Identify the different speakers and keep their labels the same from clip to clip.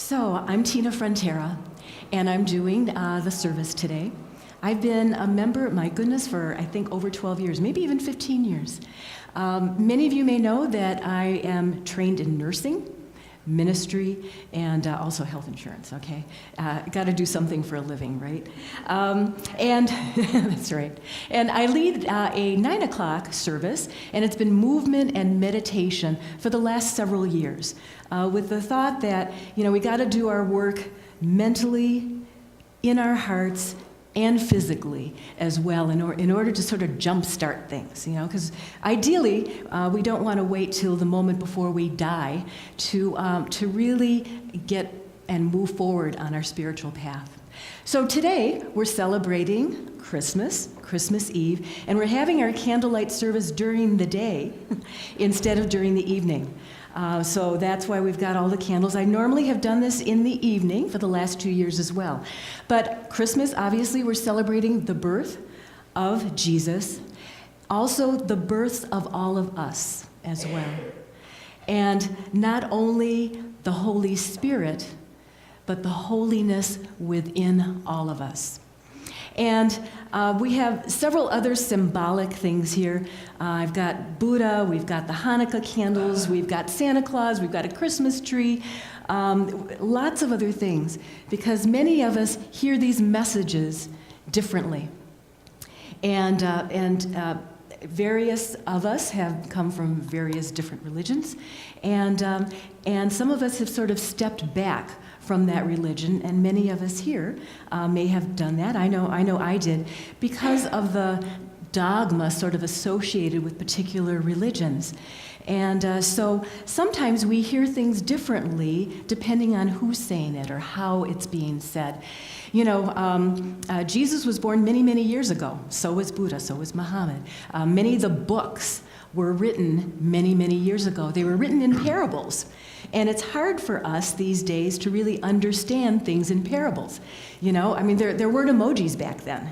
Speaker 1: So I'm Tina Frontera, and I'm doing the service today. I've been a member, my goodness, for I think over 12 years, maybe even 15 years. Many of you may know that I am trained in nursing, ministry, and also health insurance, okay? Got to do something for a living, right? And that's right. And I lead a 9 o'clock service, and it's been movement and meditation for the last several years, with the thought that, we got to do our work mentally, in our hearts, and physically as well in order to sort of jumpstart things, because ideally we don't want to wait till the moment before we die to really get and move forward on our spiritual path. So today we're celebrating Christmas Eve, and we're having our candlelight service during the day instead of during the evening. So that's why we've got all the candles. I normally have done this in the evening for the last 2 years as well. But Christmas, obviously, we're celebrating the birth of Jesus, also the birth of all of us as well. And not only the Holy Spirit, but the holiness within all of us. And we have several other symbolic things here. I've got Buddha, we've got the Hanukkah candles, we've got Santa Claus, we've got a Christmas tree, lots of other things, because many of us hear these messages differently. And various of us have come from various different religions, and some of us have sort of stepped back from that religion, and many of us here may have done that. I know I did, because of the dogma sort of associated with particular religions. And so sometimes we hear things differently depending on who's saying it or how it's being said. Jesus was born many, many years ago. So was Buddha, so was Muhammad. Many of the books were written many, many years ago. They were written in parables. And it's hard for us these days to really understand things in parables. There weren't emojis back then,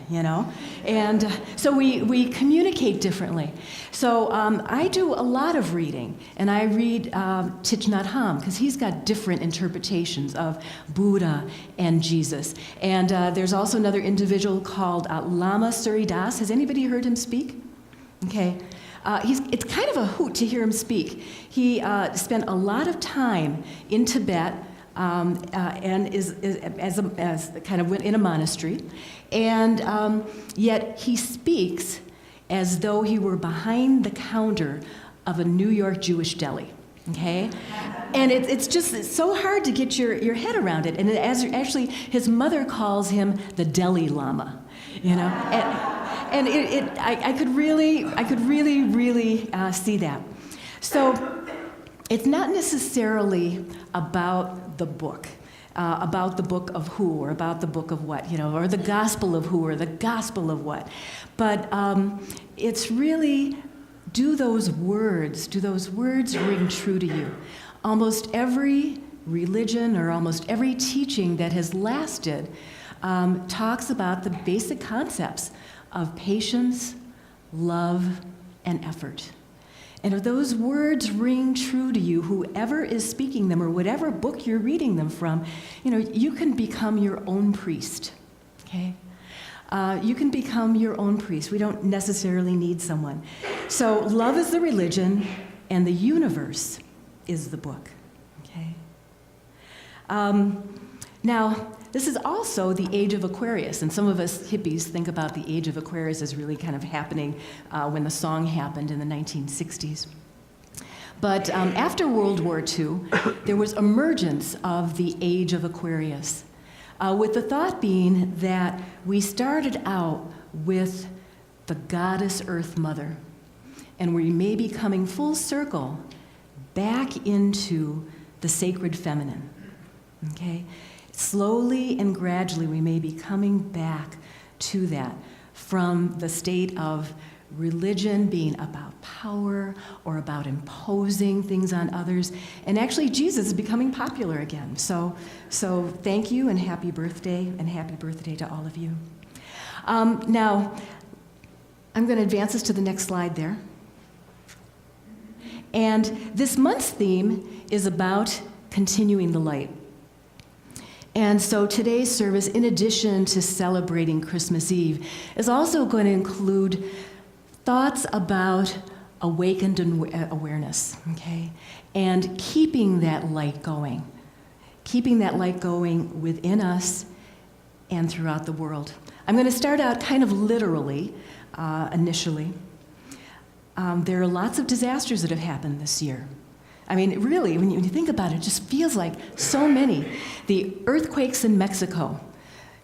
Speaker 1: And so we communicate differently. So I do a lot of reading, and I read Thich Nhat Hanh, because he's got different interpretations of Buddha and Jesus. And there's also another individual called Lama Sri. Has anybody heard him speak? Okay. It's kind of a hoot to hear him speak. He spent a lot of time in Tibet and is kind of went in a monastery, and yet he speaks as though he were behind the counter of a New York Jewish deli. Okay, and it's so hard to get your head around it. And actually, his mother calls him the Deli Lama. And I could really see that. So it's not necessarily about the book of who, or about the book of what, or the gospel of who, or the gospel of what. But it's really, do those words ring true to you? Almost every religion or almost every teaching that has lasted talks about the basic concepts of patience, love, and effort. And if those words ring true to you, whoever is speaking them or whatever book you're reading them from, you can become your own priest, okay? You can become your own priest. We don't necessarily need someone. So love is the religion, and the universe is the book, okay? Now, this is also the age of Aquarius, and some of us hippies think about the age of Aquarius as really kind of happening when the song happened in the 1960s. But after World War II, there was emergence of the age of Aquarius, with the thought being that we started out with the goddess Earth Mother, and we may be coming full circle back into the sacred feminine, okay? Slowly and gradually, we may be coming back to that, from the state of religion being about power or about imposing things on others. And actually, Jesus is becoming popular again. So thank you, and happy birthday to all of you. Now, I'm going to advance us to the next slide there. And this month's theme is about continuing the light. And so today's service, in addition to celebrating Christmas Eve, is also going to include thoughts about awakened awareness, okay? And keeping that light going within us and throughout the world. I'm going to start out kind of literally, initially. There are lots of disasters that have happened this year. I mean, really, when you think about it, it just feels like so many. The earthquakes in Mexico.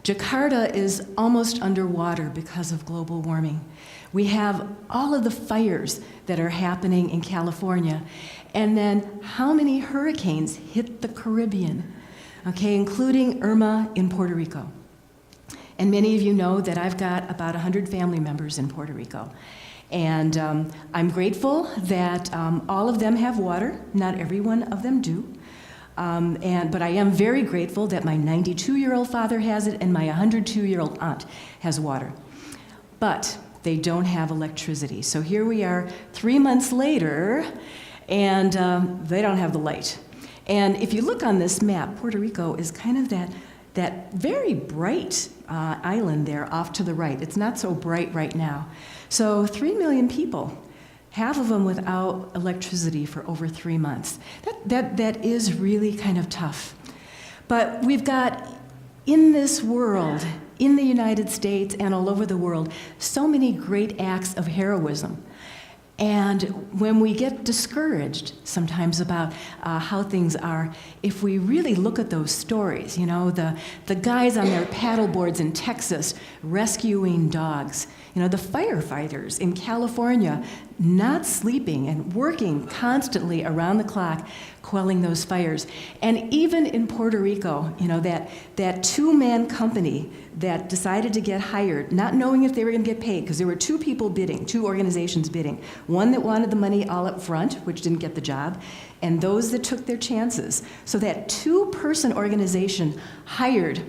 Speaker 1: Jakarta is almost underwater because of global warming. We have all of the fires that are happening in California. And then how many hurricanes hit the Caribbean, okay, including Irma in Puerto Rico. And many of you know that I've got about 100 family members in Puerto Rico. And I'm grateful that all of them have water. Not every one of them do. But I am very grateful that my 92-year-old father has it and my 102-year-old aunt has water. But they don't have electricity. So here we are 3 months later, and they don't have the light. And if you look on this map, Puerto Rico is kind of that very bright island there off to the right. It's not so bright right now. So 3 million people, half of them without electricity for over 3 months. That is really kind of tough. But we've got in this world, in the United States and all over the world, so many great acts of heroism. And when we get discouraged sometimes about how things are, if we really look at those stories, you know, the guys on their paddle boards in Texas rescuing dogs, you know, the firefighters in California not sleeping and working constantly around the clock, quelling those fires. And even in Puerto Rico, you know, that two-man company that decided to get hired, not knowing if they were going to get paid, because there were two people bidding, two organizations bidding. One that wanted the money all up front, which didn't get the job, and those that took their chances. So that two-person organization hired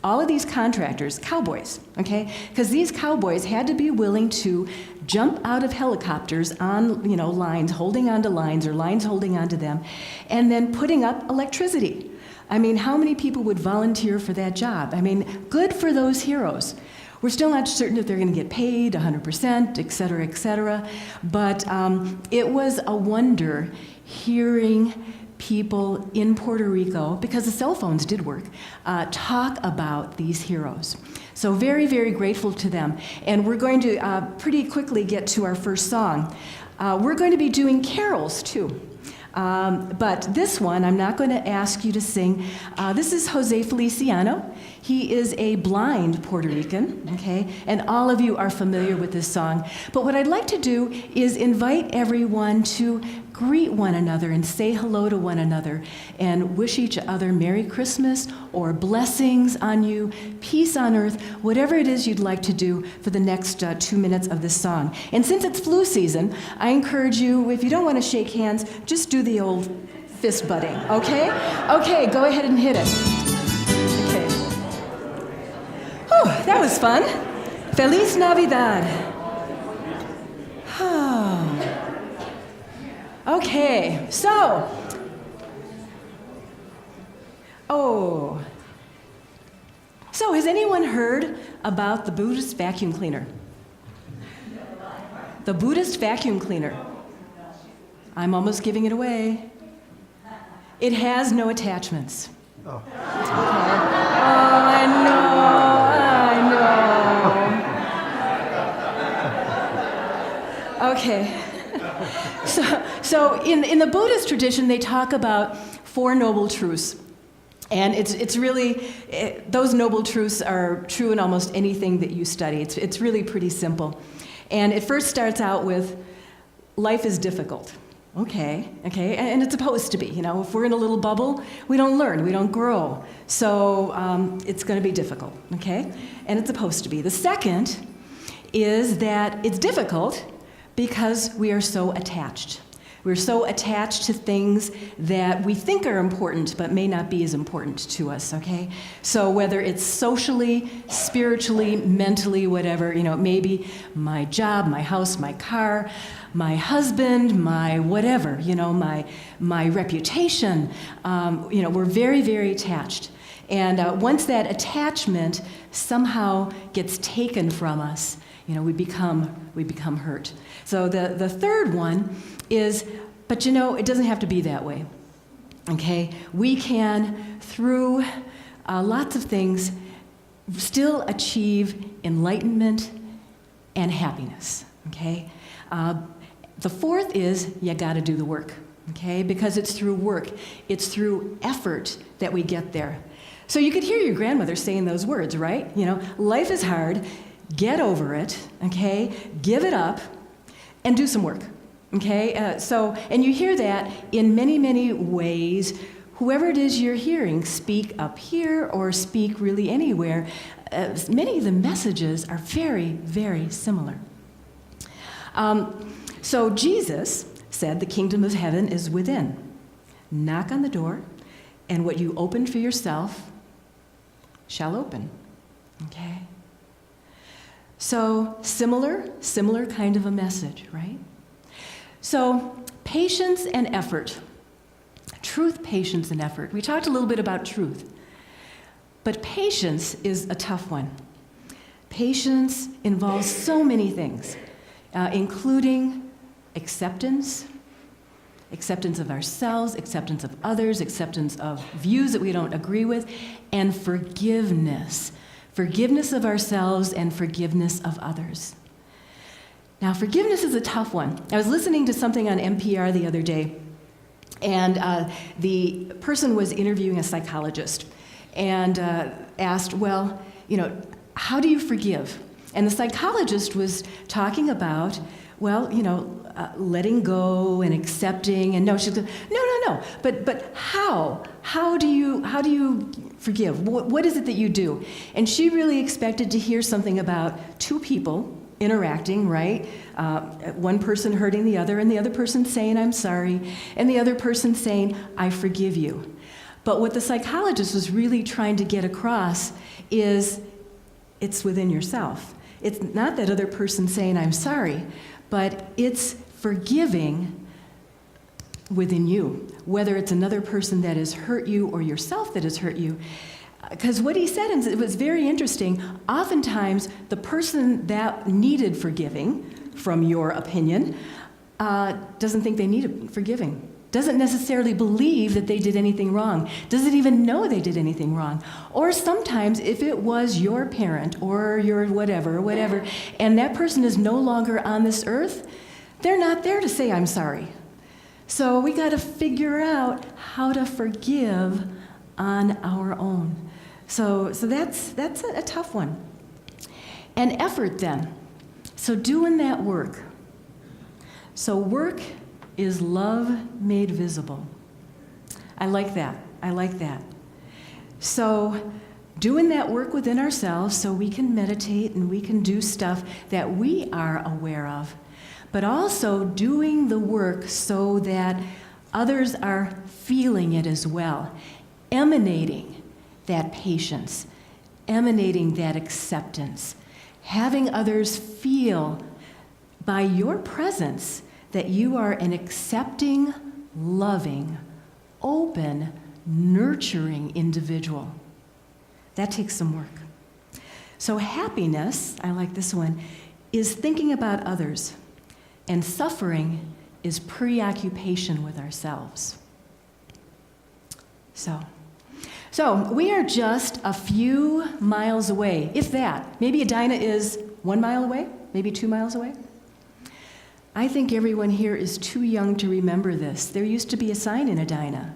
Speaker 1: all of these contractors, cowboys, okay? Because these cowboys had to be willing to jump out of helicopters on, you know, lines, holding onto lines, or lines holding onto them, and then putting up electricity. I mean, how many people would volunteer for that job? I mean, good for those heroes. We're still not certain if they're going to get paid 100%, et cetera, but it was a wonder hearing people in Puerto Rico, because the cell phones did work, talk about these heroes. So very, very grateful to them. And we're going to pretty quickly get to our first song. We're going to be doing carols too. But this one, I'm not going to ask you to sing. This is Jose Feliciano. He is a blind Puerto Rican, okay? And all of you are familiar with this song. But what I'd like to do is invite everyone to greet one another and say hello to one another and wish each other Merry Christmas or blessings on you, peace on earth, whatever it is you'd like to do for the next 2 minutes of this song. And since it's flu season, I encourage you, if you don't want to shake hands, just do the old fist butting, okay? Okay, go ahead and hit it. Okay. Oh, that was fun. Feliz Navidad. Oh. Okay, so, so has anyone heard about the Buddhist vacuum cleaner? The Buddhist vacuum cleaner. I'm almost giving it away. It has no attachments. Oh. Okay. Oh, I know. Okay. So in the Buddhist tradition, they talk about 4 noble truths. And it's really, those noble truths are true in almost anything that you study. It's really pretty simple. And it first starts out with, life is difficult. Okay, and it's supposed to be. You know, if we're in a little bubble, we don't learn, we don't grow. So it's going to be difficult, okay? And it's supposed to be. The second is that it's difficult because we are so attached. We're so attached to things that we think are important but may not be as important to us, okay? So whether it's socially, spiritually, mentally, whatever, you know, maybe my job, my house, my car, my husband, my whatever, you know, my reputation, you know, we're very, very attached. And once that attachment somehow gets taken from us, we become hurt. So the third one is, but it doesn't have to be that way. Okay? We can, through lots of things, still achieve enlightenment and happiness. Okay? The fourth is you got to do the work. Okay? Because it's through work, it's through effort that we get there. So you could hear your grandmother saying those words, right? Life is hard. Get over it. Okay? Give it up and do some work. Okay? And you hear that in many, many ways. Whoever it is you're hearing speak up here or speak really anywhere, many of the messages are very, very similar. So Jesus said the kingdom of heaven is within. Knock on the door, and what you open for yourself shall open. Okay? So similar kind of a message, right? So patience and effort. Truth, patience, and effort. We talked a little bit about truth, but patience is a tough one. Patience involves so many things, including acceptance of ourselves, acceptance of others, acceptance of views that we don't agree with, and forgiveness. Forgiveness of ourselves and forgiveness of others. Now, forgiveness is a tough one. I was listening to something on NPR the other day, and the person was interviewing a psychologist and asked, well, how do you forgive? And the psychologist was talking about, well, letting go and accepting, and no, she said, no, but how? How do you forgive? What is it that you do? And she really expected to hear something about two people interacting, right? One person hurting the other, and the other person saying, I'm sorry, and the other person saying, I forgive you. But what the psychologist was really trying to get across is it's within yourself. It's not that other person saying, I'm sorry, but it's forgiving within you, whether it's another person that has hurt you or yourself that has hurt you. Because what he said, and it was very interesting, oftentimes the person that needed forgiving, from your opinion, doesn't think they need forgiving, doesn't necessarily believe that they did anything wrong, doesn't even know they did anything wrong. Or sometimes if it was your parent or your whatever, and that person is no longer on this earth, they're not there to say, I'm sorry. So we got to figure out how to forgive on our own. So that's a tough one. And effort then. So doing that work. So work is love made visible. I like that. So doing that work within ourselves so we can meditate and we can do stuff that we are aware of, but also doing the work so that others are feeling it as well, emanating that patience, emanating that acceptance, having others feel by your presence that you are an accepting, loving, open, nurturing individual. That takes some work. So happiness, I like this one, is thinking about others, and suffering is preoccupation with ourselves. So we are just a few miles away, if that. Maybe Edina is 1 mile away, maybe 2 miles away. I think everyone here is too young to remember this. There used to be a sign in Edina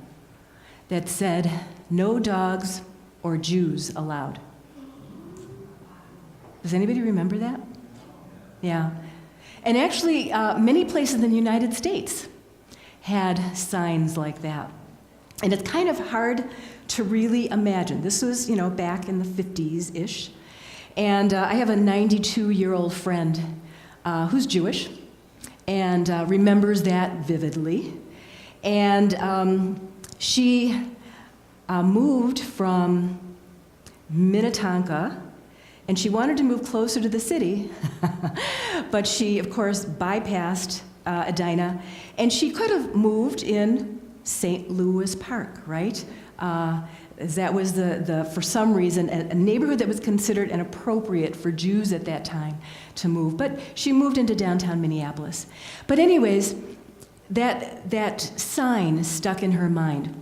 Speaker 1: that said, no dogs or Jews allowed. Does anybody remember that? Yeah. And actually, many places in the United States had signs like that. And it's kind of hard to really imagine. This was, back in the 50s-ish. And I have a 92-year-old friend who's Jewish and remembers that vividly. And she moved from Minnetonka, and she wanted to move closer to the city, but she, of course, bypassed Edina, and she could have moved in St. Louis Park, right? That was for some reason, a neighborhood that was considered inappropriate for Jews at that time to move. But she moved into downtown Minneapolis. But anyways, that sign stuck in her mind.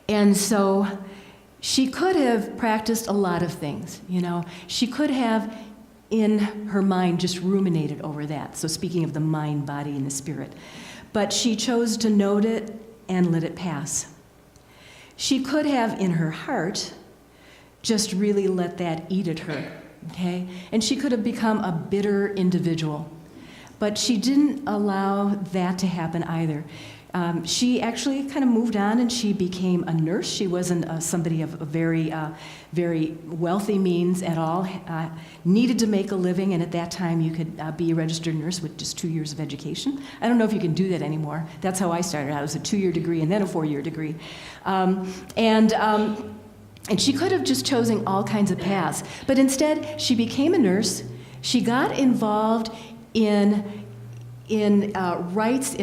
Speaker 1: And so she could have practiced a lot of things, you know. She could have, in her mind, just ruminated over that. So speaking of the mind, body, and the spirit. But she chose to note it and let it pass. She could have, in her heart, just really let that eat at her, okay? And she could have become a bitter individual. But she didn't allow that to happen either. She actually kind of moved on and she became a nurse. She wasn't somebody of a very wealthy means at all, needed to make a living, and at that time you could be a registered nurse with just 2 years of education. I don't know if you can do that anymore. That's how I started out. It was a 2-year degree and then a 4-year degree. And she could have just chosen all kinds of paths, but instead she became a nurse. She got involved in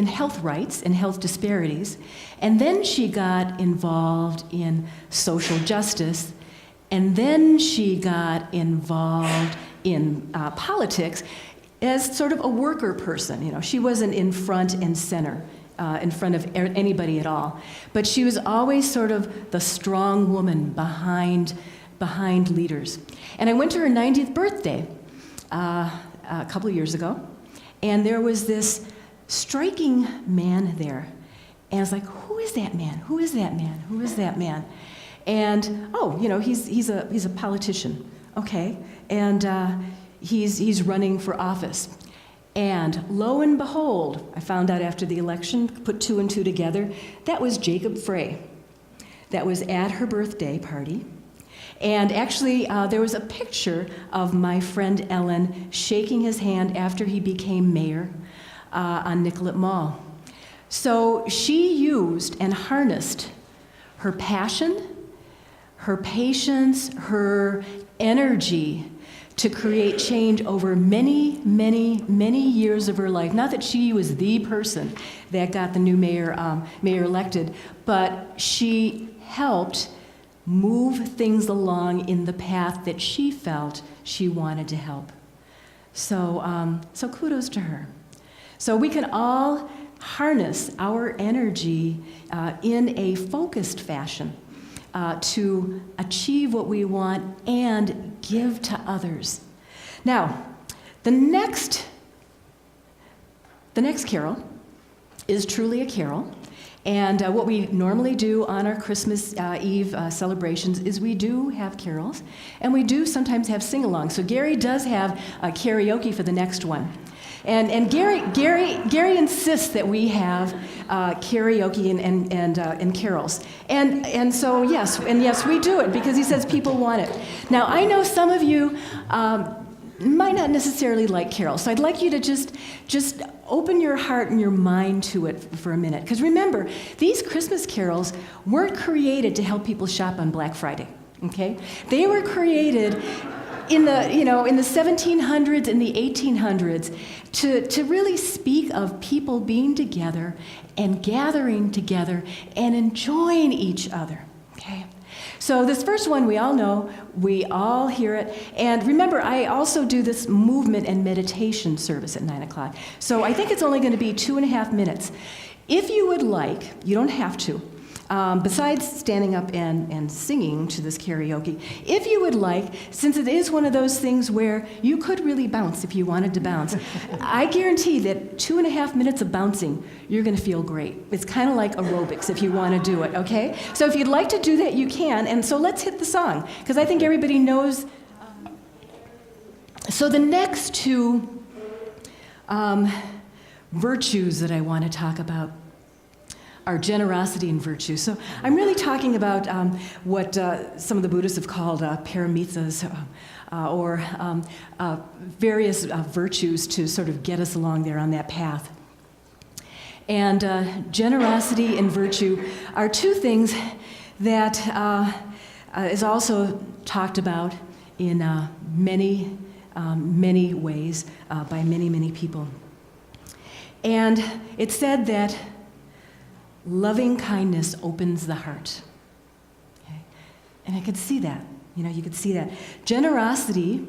Speaker 1: health rights and health disparities, and then she got involved in social justice, and then she got involved in politics as sort of a worker person. You know, she wasn't in front and center, in front of anybody at all, but she was always sort of the strong woman behind leaders. And I went to her 90th birthday a couple of years ago. And there was this striking man there. And I was like, who is that man? Who is that man? Who is that man? And, oh, you know, he's a politician, okay? And he's running for office. And lo and behold, I found out after the election, put 2 and 2 together, that was Jacob Frey. That was at her birthday party. And actually, there was a picture of my friend Ellen shaking his hand after he became mayor on Nicollet Mall. So she used and harnessed her passion, her patience, her energy to create change over many, many, many years of her life. Not that she was the person that got the new mayor elected, but she helped move things along in the path that she felt she wanted to help. So kudos to her. So we can all harness our energy in a focused fashion to achieve what we want and give to others. Now, the next carol is truly a carol. And what we normally do on our Christmas Eve celebrations is we do have carols, and we do sometimes have sing-alongs. So Gary does have karaoke for the next one. And Gary insists that we have karaoke and carols. And so yes, we do it because he says people want it. Now, I know some of you might not necessarily like carols, so I'd like you to just open your heart and your mind to it for a minute. Because remember, these Christmas carols weren't created to help people shop on Black Friday, okay? They were created in the 1700s and the 1800s to really speak of people being together and gathering together and enjoying each other, okay? So this first one we all know, we all hear it. And remember, I also do this movement and meditation service at 9 o'clock. So I think it's only going to be 2.5 minutes. If you would like, you don't have to, besides standing up and singing to this karaoke, if you would like, since it is one of those things where you could really bounce if you wanted to bounce, I guarantee that 2.5 minutes of bouncing, you're going to feel great. It's kind of like aerobics if you want to do it, okay? So if you'd like to do that, you can. And so let's hit the song, because I think everybody knows. So the next 2 virtues that I want to talk about are generosity and virtue. So I'm really talking about what some of the Buddhists have called paramithas, or various virtues to sort of get us along there on that path. And generosity and virtue are 2 things that is also talked about in many, many ways by many, many people. And it's said that Loving kindness opens the heart. Okay? And I could see that. You could see that. Generosity,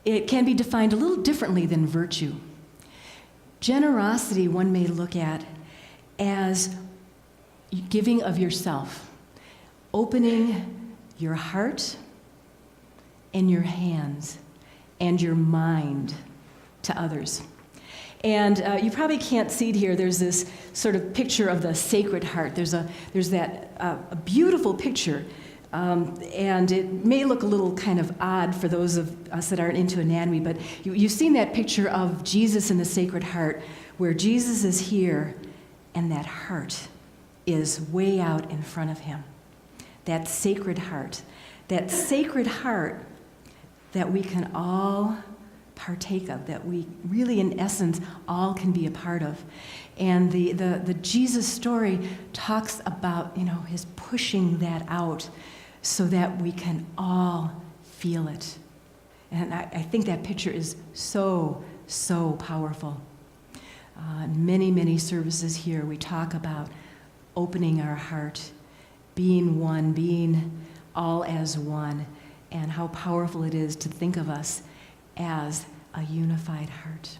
Speaker 1: it can be defined a little differently than virtue. Generosity, one may look at as giving of yourself, opening your heart and your hands and your mind to others. And you probably can't see it here. There's this sort of picture of the Sacred Heart. There's that a beautiful picture, and it may look a little kind of odd for those of us that aren't into anatomy, but you've seen that picture of Jesus in the Sacred Heart, where Jesus is here, and that heart is way out in front of him. That Sacred Heart. That Sacred Heart that we can all partake of, that we really, in essence, all can be a part of. And the Jesus story talks about, his pushing that out so that we can all feel it. And I think that picture is so, so powerful. Many, many services here, we talk about opening our heart, being one, being all as one, and how powerful it is to think of us as a unified heart.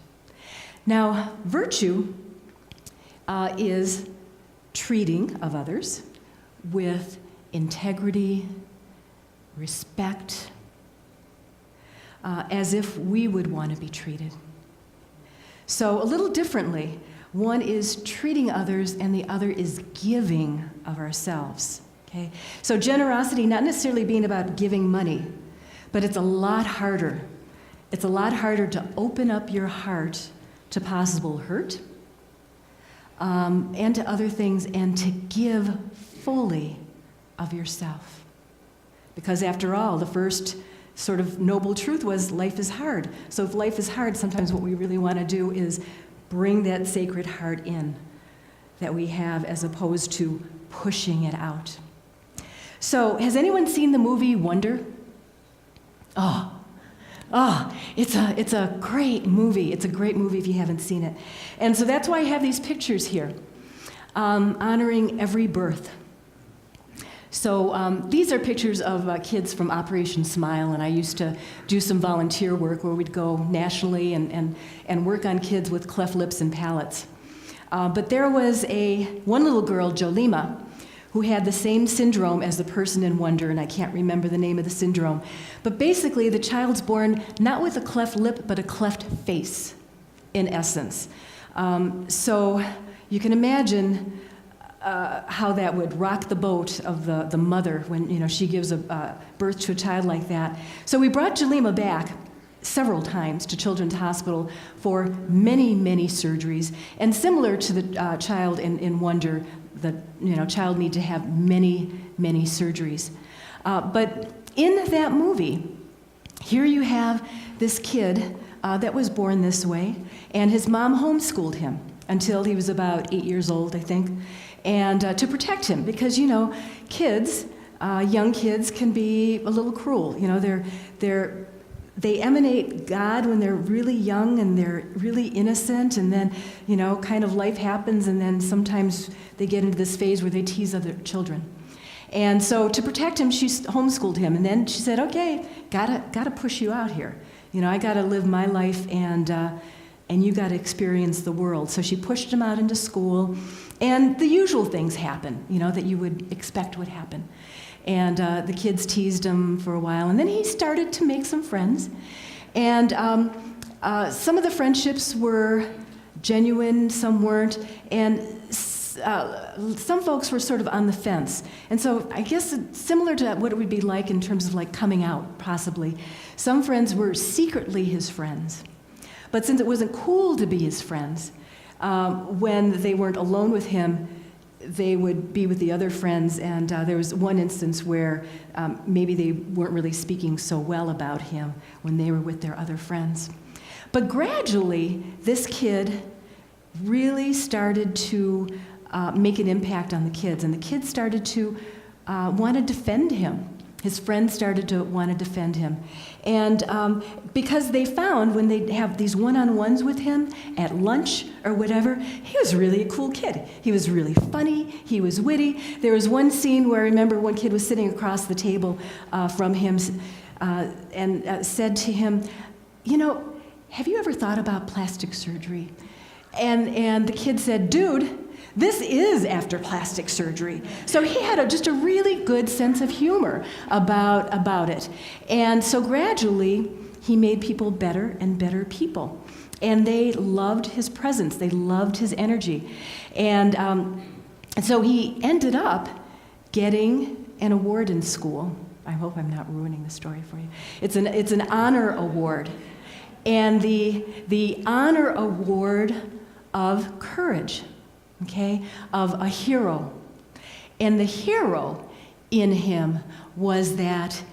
Speaker 1: Now, virtue is treating of others with integrity, respect, as if we would want to be treated. So a little differently, one is treating others and the other is giving of ourselves. Okay? So generosity, not necessarily being about giving money, but it's a lot harder. It's a lot harder to open up your heart to possible hurt and to other things, and to give fully of yourself. Because after all, the first sort of noble truth was life is hard. So if life is hard, sometimes what we really want to do is bring that Sacred Heart in that we have, as opposed to pushing it out. So has anyone seen the movie Wonder? It's a great movie. It's a great movie if you haven't seen it. And so that's why I have these pictures here, honoring every birth. So these are pictures of kids from Operation Smile, and I used to do some volunteer work where we'd go nationally and work on kids with cleft lips and palates. But there was one little girl, Jolima, who had the same syndrome as the person in Wonder, and I can't remember the name of the syndrome. But basically, the child's born not with a cleft lip, but a cleft face, in essence. So you can imagine how that would rock the boat of the mother when she gives a birth to a child like that. So we brought Jolima back several times to Children's Hospital for many, many surgeries. And similar to the child in Wonder, the child need to have many, many surgeries. But in that movie, here you have this kid that was born this way, and his mom homeschooled him until he was about 8 years old, I think, and to protect him, because kids, young kids, can be a little cruel. They emanate God when they're really young and they're really innocent, and then, kind of life happens, and then sometimes they get into this phase where they tease other children. And so to protect him, she homeschooled him, and then she said, okay, gotta push you out here. I gotta live my life, and you gotta experience the world. So she pushed him out into school, and the usual things happen, that you would expect would happen. And the kids teased him for a while, and then he started to make some friends. And some of the friendships were genuine, some weren't, and some folks were sort of on the fence. And so I guess it's similar to what it would be like in terms of coming out, possibly. Some friends were secretly his friends. But since it wasn't cool to be his friends, when they weren't alone with him, they would be with the other friends, and there was one instance where maybe they weren't really speaking so well about him when they were with their other friends. But gradually, this kid really started to make an impact on the kids, and the kids started to want to defend him his friends started to want to defend him. And because they found when they have these one-on-ones with him at lunch or whatever, he was really a cool kid. He was really funny. He was witty. There was one scene where I remember one kid was sitting across the table from him and said to him, you know, have you ever thought about plastic surgery? And the kid said, dude, this is after plastic surgery. So he had just a really good sense of humor about it. And so gradually, he made people better and better people. And they loved his presence. They loved his energy. And so he ended up getting an award in school. I hope I'm not ruining the story for you. It's an honor award. And the honor award of courage. Okay, of a hero. And the hero in him was that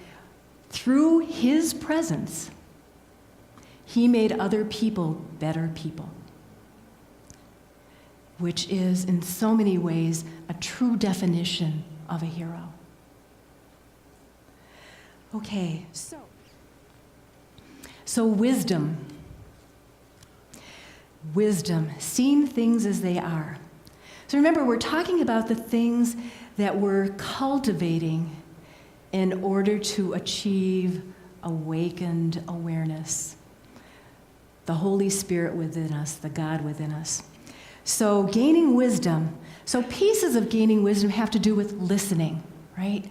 Speaker 1: through his presence, he made other people better people, which is in so many ways a true definition of a hero. Okay, so wisdom. Wisdom, seeing things as they are. So remember, we're talking about the things that we're cultivating in order to achieve awakened awareness. The Holy Spirit within us, the God within us. So gaining wisdom. So pieces of gaining wisdom have to do with listening, right?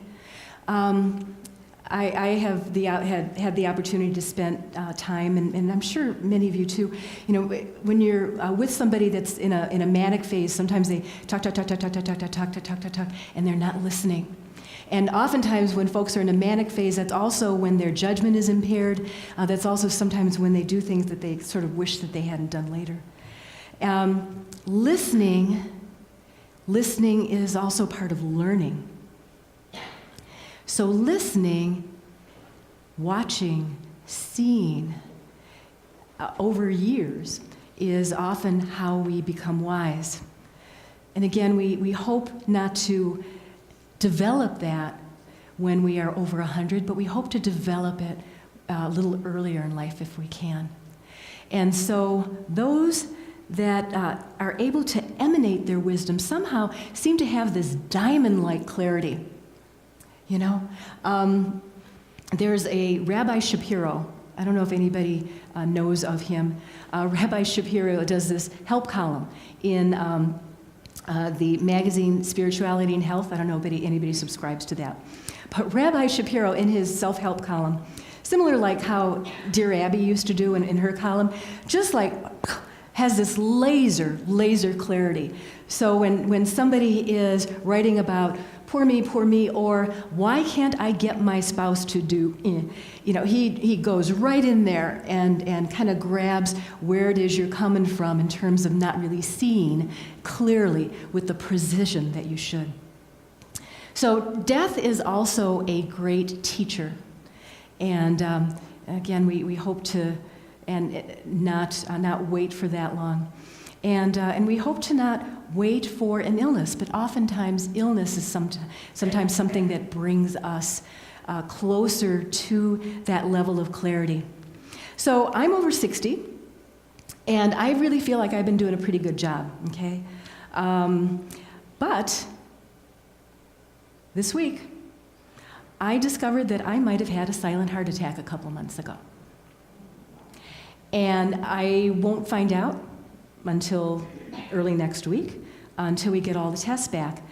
Speaker 1: I have had the opportunity to spend time, and I'm sure many of you too. You know, when you're with somebody that's in a manic phase, sometimes they talk, and they're not listening. And oftentimes, when folks are in a manic phase, that's also when their judgment is impaired. That's also sometimes when they do things that they sort of wish that they hadn't done later. Listening is also part of learning. So listening, watching, seeing over years is often how we become wise. And again, we hope not to develop that when we are over 100, but we hope to develop it a little earlier in life if we can. And so those that are able to emanate their wisdom somehow seem to have this diamond-like clarity. You know, there's a Rabbi Shapiro. I don't know if anybody knows of him. Rabbi Shapiro does this help column in the magazine Spirituality and Health. I don't know if anybody subscribes to that. But Rabbi Shapiro, in his self-help column, similar like how Dear Abby used to do in her column, just like has this laser clarity. So when somebody is writing about poor me, or why can't I get my spouse to do, you know, he goes right in there and kind of grabs where it is you're coming from in terms of not really seeing clearly with the precision that you should. So death is also a great teacher. And again, we hope to not wait for that long. And we hope to not wait for an illness, but oftentimes illness is sometimes something that brings us closer to that level of clarity. So I'm over 60, and I really feel like I've been doing a pretty good job, okay? But this week, I discovered that I might have had a silent heart attack a couple months ago. And I won't find out until early next week, until we get all the tests back.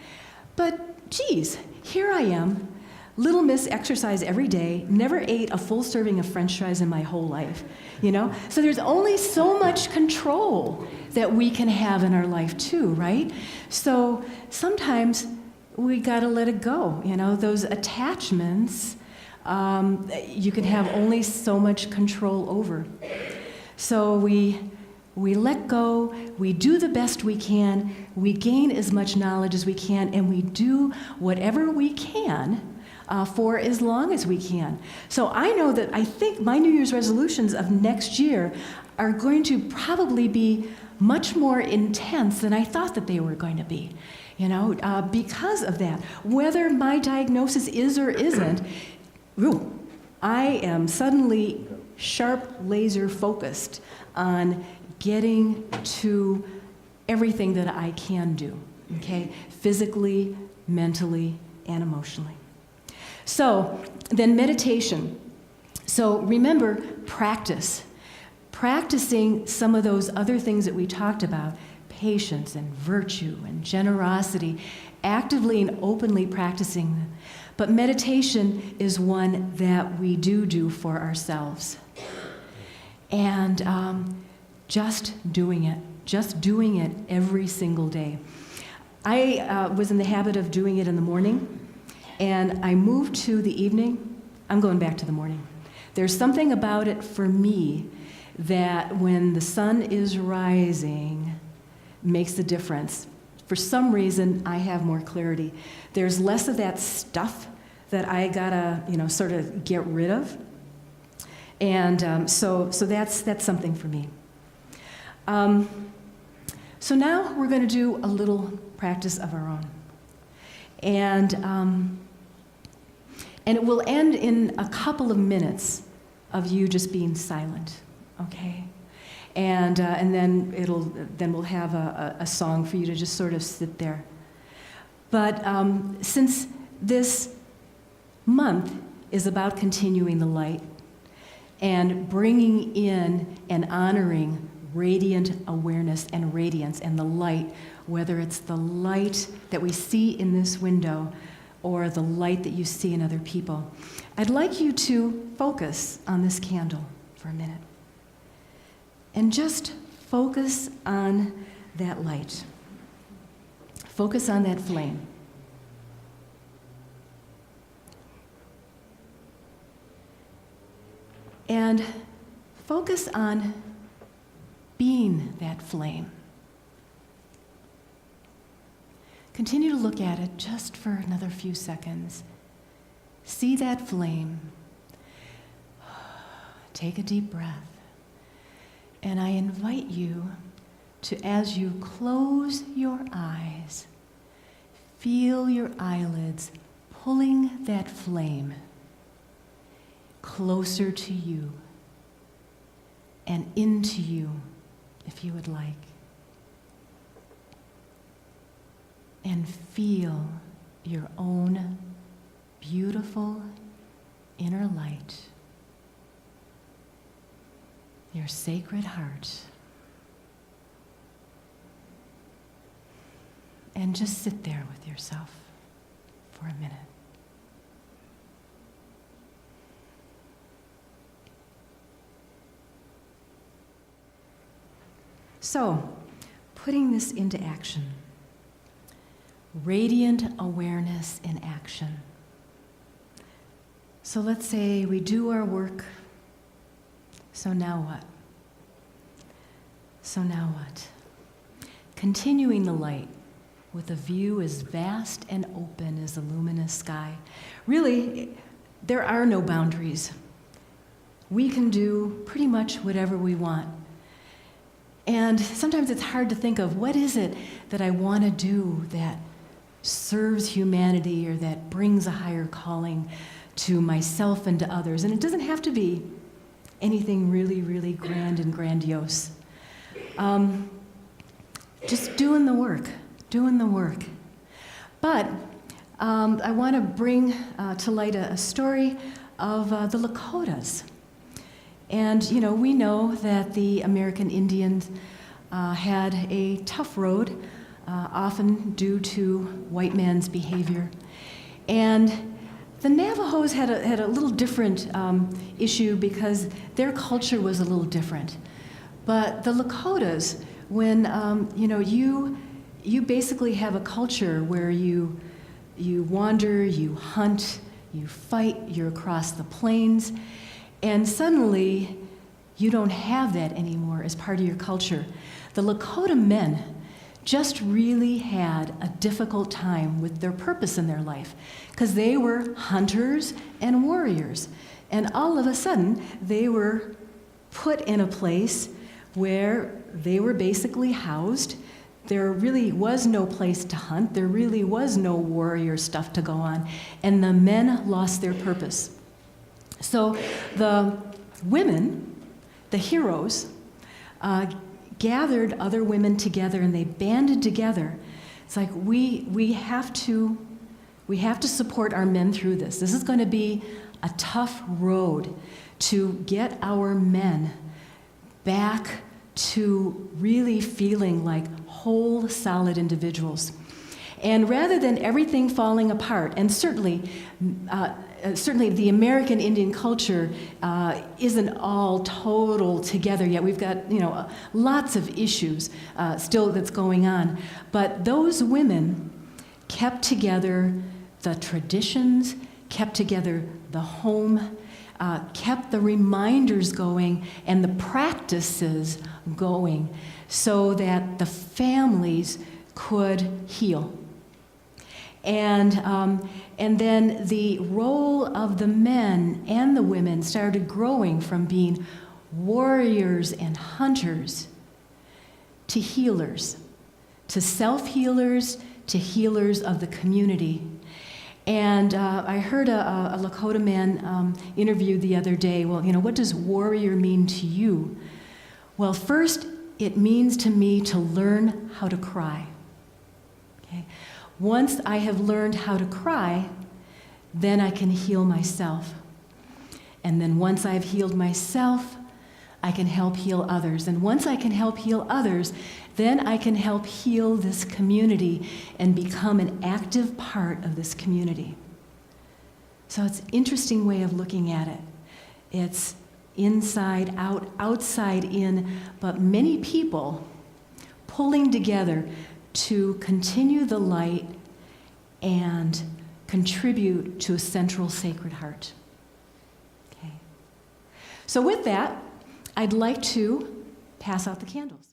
Speaker 1: But geez, here I am, little miss exercise every day, never ate a full serving of French fries in my whole life, you know? So there's only so much control that we can have in our life too, right? So sometimes we gotta let it go, you know? Those attachments, you can have only so much control over. So we let go, we do the best we can, we gain as much knowledge as we can, and we do whatever we can for as long as we can. So I know that I think my New Year's resolutions of next year are going to probably be much more intense than I thought that they were going to be, you know, because of that. Whether my diagnosis is or isn't, ooh, I am suddenly sharp, laser focused on getting to everything that I can do, okay? Physically, mentally, and emotionally. So then meditation. So remember, practice. Practicing some of those other things that we talked about, patience and virtue and generosity, actively and openly practicing them. But meditation is one that we do for ourselves. And just doing it every single day. I was in the habit of doing it in the morning, and I moved to the evening. I'm going back to the morning. There's something about it for me that when the sun is rising makes a difference. For some reason, I have more clarity. There's less of that stuff that I gotta, sort of get rid of. And so that's something for me. So now we're going to do a little practice of our own. And it will end in a couple of minutes of you just being silent, okay? And then we'll have a song for you to just sort of sit there. But since this month is about continuing the light and bringing in and honoring radiant awareness and radiance and the light, whether it's the light that we see in this window or the light that you see in other people, I'd like you to focus on this candle for a minute. And just focus on that light. Focus on that flame. And focus on being that flame. Continue to look at it just for another few seconds. See that flame. Take a deep breath. And I invite you to, as you close your eyes, feel your eyelids pulling that flame closer to you and into you, if you would like. And feel your own beautiful inner light, your sacred heart. And just sit there with yourself for a minute. So, putting this into action. Radiant awareness in action. So let's say we do our work. So now what? Continuing the light with a view as vast and open as the luminous sky. Really, there are no boundaries. We can do pretty much whatever we want. And sometimes it's hard to think of what is it that I want to do that serves humanity or that brings a higher calling to myself and to others. And it doesn't have to be anything really, really grand and grandiose. Just doing the work. But I want to bring to light a story of the Lakotas. And, we know that the American Indians had a tough road, often due to white man's behavior. And the Navajos had a little different issue because their culture was a little different. But the Lakotas, when, you basically have a culture where you wander, you hunt, you fight, you're across the plains, and suddenly you don't have that anymore as part of your culture. The Lakota men just really had a difficult time with their purpose in their life because they were hunters and warriors. And all of a sudden, they were put in a place where they were basically housed. There really was no place to hunt. There really was no warrior stuff to go on. And the men lost their purpose. So the women, the heroes, gathered other women together and they banded together. It's like we have to support our men through this. This is going to be a tough road to get our men back to really feeling like whole, solid individuals. And rather than everything falling apart, and certainly the American Indian culture isn't all total together yet. We've got lots of issues still that's going on. But those women kept together the traditions, kept together the home, kept the reminders going and the practices going so that the families could heal. And then the role of the men and the women started growing from being warriors and hunters to healers, to self-healers, to healers of the community. And I heard a Lakota man interviewed the other day, well, what does warrior mean to you? Well, first, it means to me to learn how to cry. Okay? Once I have learned how to cry, then I can heal myself. And then once I've healed myself, I can help heal others. And once I can help heal others, then I can help heal this community and become an active part of this community. So it's an interesting way of looking at it. It's inside out, outside in, but many people pulling together to continue the light and contribute to a central sacred heart. Okay. So with that, I'd like to pass out the candles.